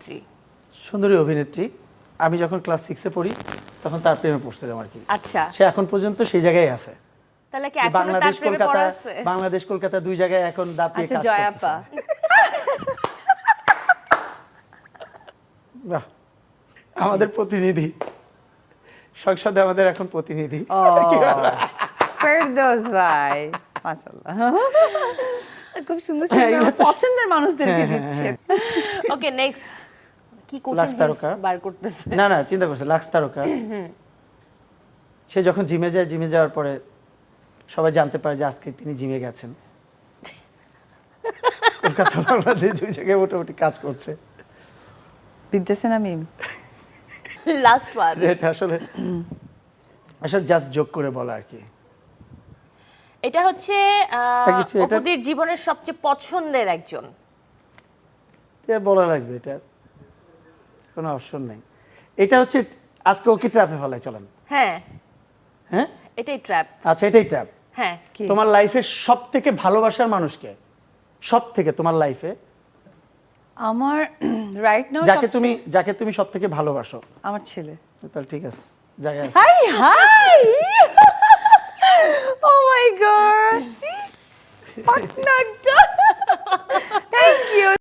অভিনেত্রী? সুন্দরী অভিনেত্রী। আমি যখন ক্লাস 6-এ পড়ি তখন তার প্রেমে পড়ছিলাম আর কি। আচ্ছা, সে এখন পর্যন্ত সেই জায়গায় আছে। তাহলে কি এখনো তার বাংলাদেশ প্রেমে কলকাতা, পড়া আছে? বাংলাদেশ কলকাতা দুই জায়গায় এখন দাপিয়ে আচ্ছা কাজ জয়া করতেছে। আপা, বাহ, আমাদের প্রতিনিধি সংসদে আমাদের এখন প্রতিনিধি। ও ফেরদৌস ভাই মাশাআল্লাহ, খুব সুন্দর সুন্দর পছন্দের মানুষদেরকে দিচ্ছে। ওকে, নেক্সট। কি কোচিং লাক্স তারকা। বার করতেছে? না না, চিন্তা করছে লাক্স তারকা। সে যখন জিমে যায়, জিমে যাওয়ার পরে সবাই জানতে পারে যে আজকে তিনি জিমে গেছেন। কলকাতা বাংলাদেশ দুই জায়গায় মোটামুটি কাজ করছে। বিদ্যাসেন আমি লাস্ট ওয়ান। এটা আসলে আসলে জাস্ট জোক করে বলা আর কি। এটা হচ্ছে কিছু এটা- অপুদের জীবনের সবচেয়ে পছন্দের একজন। এটা বলা লাগবে, এটা কোনো অপশন নেই। এটা হচ্ছে আজকে ওকে ট্র্যাপে ফেলায়, চলেন। হ্যাঁ, হ্যাঁ এটাই ট্র্যাপ। আচ্ছা, এটাই ট্র্যাপ। হ্যাঁ, কি? তোমার লাইফে সব থেকে ভালোবাসার মানুষকে, সব থেকে তোমার লাইফে আমার রাইট নাও যাকে তুমি সব থেকে ভালোবাসো, আমার ছেলে। তাহলে ঠিক আছে, জায়গায় আছে। হাই হাই ও মাই গড পার্টনারটা